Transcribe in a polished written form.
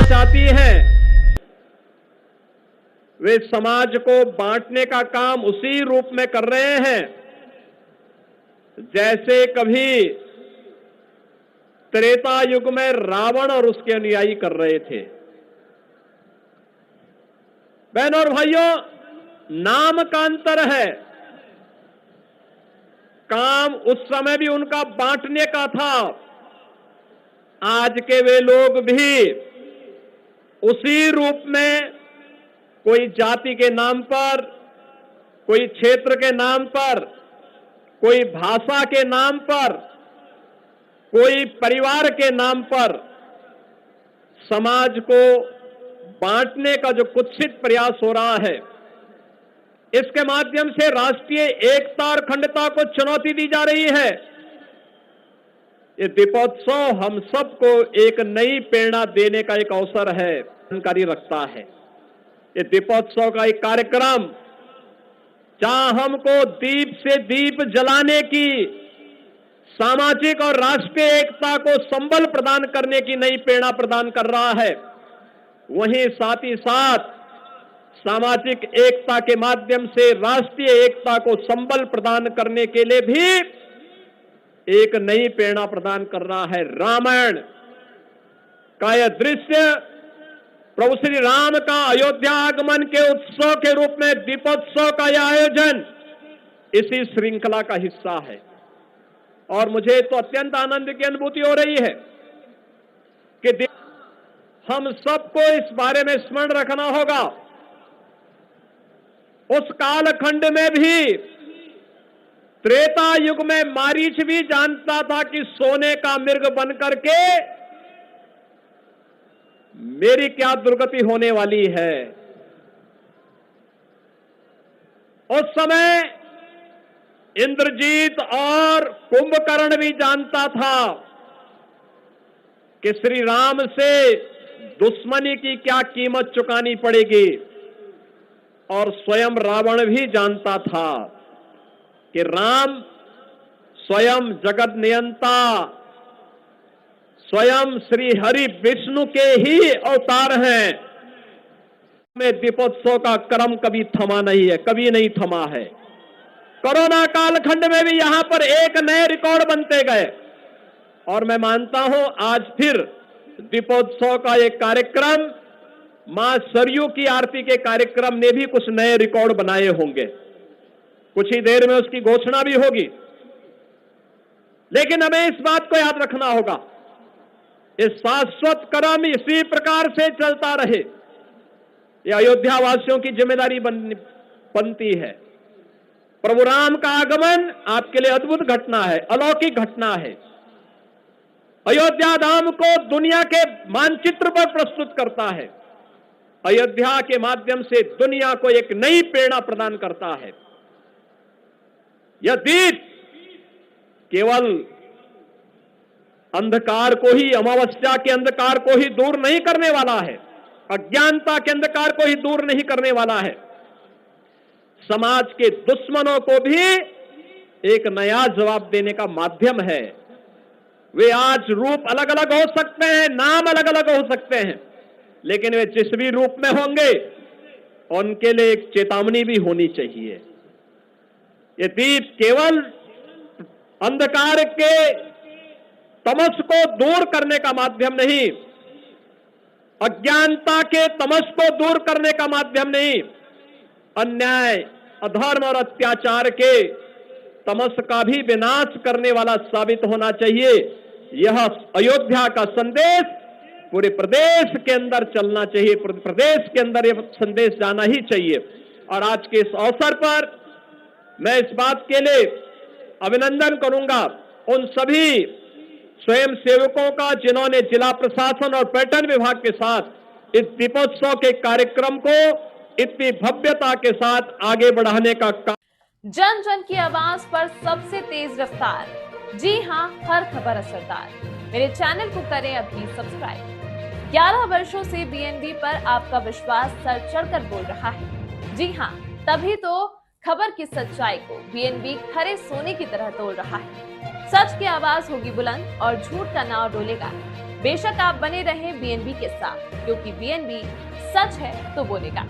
चाहती हैं, वे समाज को बांटने का काम उसी रूप में कर रहे हैं जैसे कभी त्रेता युग में रावण और उसके अनुयायी कर रहे थे। बहनों और भाइयों, नाम का अंतर है। काम उस समय भी उनका बांटने का था, आज के वे लोग भी उसी रूप में कोई जाति के नाम पर, कोई क्षेत्र के नाम पर, कोई भाषा के नाम पर, कोई परिवार के नाम पर समाज को बांटने का जो कुत्सित प्रयास हो रहा है, इसके माध्यम से राष्ट्रीय एकता और अखंडता को चुनौती दी जा रही है। ये दीपोत्सव हम सबको एक नई प्रेरणा देने का एक अवसर है, जानकारी रखता है। ये दीपोत्सव का एक कार्यक्रम जहां हमको दीप से दीप जलाने की, सामाजिक और राष्ट्रीय एकता को संबल प्रदान करने की नई प्रेरणा प्रदान कर रहा है, वहीं साथ ही साथ सामाजिक एकता के माध्यम से राष्ट्रीय एकता को संबल प्रदान करने के लिए भी एक नई प्रेरणा प्रदान कर रहा है। रामायण का यह दृश्य, प्रभु श्री राम का अयोध्या आगमन के उत्सव के रूप में दीपोत्सव का यह आयोजन इसी श्रृंखला का हिस्सा है। और मुझे तो अत्यंत आनंद की अनुभूति हो रही है कि हम सबको इस बारे में स्मरण रखना होगा, उस कालखंड में भी, त्रेता युग में मारीच भी जानता था कि सोने का मृग बनकर के मेरी क्या दुर्गति होने वाली है। उस समय इंद्रजीत और कुंभकर्ण भी जानता था कि श्री राम से दुश्मनी की क्या कीमत चुकानी पड़ेगी, और स्वयं रावण भी जानता था कि राम स्वयं जगत नियंता, स्वयं श्री हरि विष्णु के ही अवतार हैं। में दीपोत्सव का क्रम कभी थमा नहीं है, कभी नहीं थमा है। कोरोना कालखंड में भी यहां पर एक नए रिकॉर्ड बनते गए, और मैं मानता हूं आज फिर दीपोत्सव का एक कार्यक्रम, मां सरयू की आरती के कार्यक्रम ने भी कुछ नए रिकॉर्ड बनाए होंगे। कुछ ही देर में उसकी घोषणा भी होगी। लेकिन हमें इस बात को याद रखना होगा, इस शाश्वत क्रम इसी प्रकार से चलता रहे, यह अयोध्या वासियों की जिम्मेदारी बनती है। प्रभु राम का आगमन आपके लिए अद्भुत घटना है, अलौकिक घटना है। अयोध्या धाम को दुनिया के मानचित्र पर प्रस्तुत करता है, अयोध्या के माध्यम से दुनिया को एक नई प्रेरणा प्रदान करता है। यह दीप केवल अंधकार को ही, अमावस्या के अंधकार को ही दूर नहीं करने वाला है, अज्ञानता के अंधकार को ही दूर नहीं करने वाला है, समाज के दुश्मनों को भी एक नया जवाब देने का माध्यम है। वे आज रूप अलग अलग हो सकते हैं, नाम अलग अलग हो सकते हैं, लेकिन वे जिस भी रूप में होंगे उनके लिए एक चेतावनी भी होनी चाहिए। ये दीप केवल अंधकार के तमस को दूर करने का माध्यम नहीं, अज्ञानता के तमस को दूर करने का माध्यम नहीं, अन्याय, अधर्म और अत्याचार के तमस का भी विनाश करने वाला साबित होना चाहिए। यह अयोध्या का संदेश पूरे प्रदेश के अंदर चलना चाहिए, प्रदेश के अंदर यह संदेश जाना ही चाहिए। और आज के इस अवसर पर मैं इस बात के लिए अभिनंदन करूंगा उन सभी स्वयं सेवकों का जिन्होंने जिला प्रशासन और पर्यटन विभाग के साथ इस दीपोत्सव के कार्यक्रम को इतनी भव्यता के साथ आगे बढ़ाने का काम। जन जन की आवाज पर सबसे तेज रफ्तार, जी हां, हर खबर असरदार। मेरे चैनल को करें अभी सब्सक्राइब। 11 वर्षों से बीएनबी पर आपका विश्वास सर चढ़कर बोल रहा है। जी हां, तभी तो खबर की सच्चाई को बीएनबी खरे सोने की तरह तोड़ रहा है। सच की आवाज होगी बुलंद और झूठ का नाव डोलेगा। बेशक आप बने रहें बीएनबी के साथ, क्योंकि बीएनबी सच है तो बोलेगा।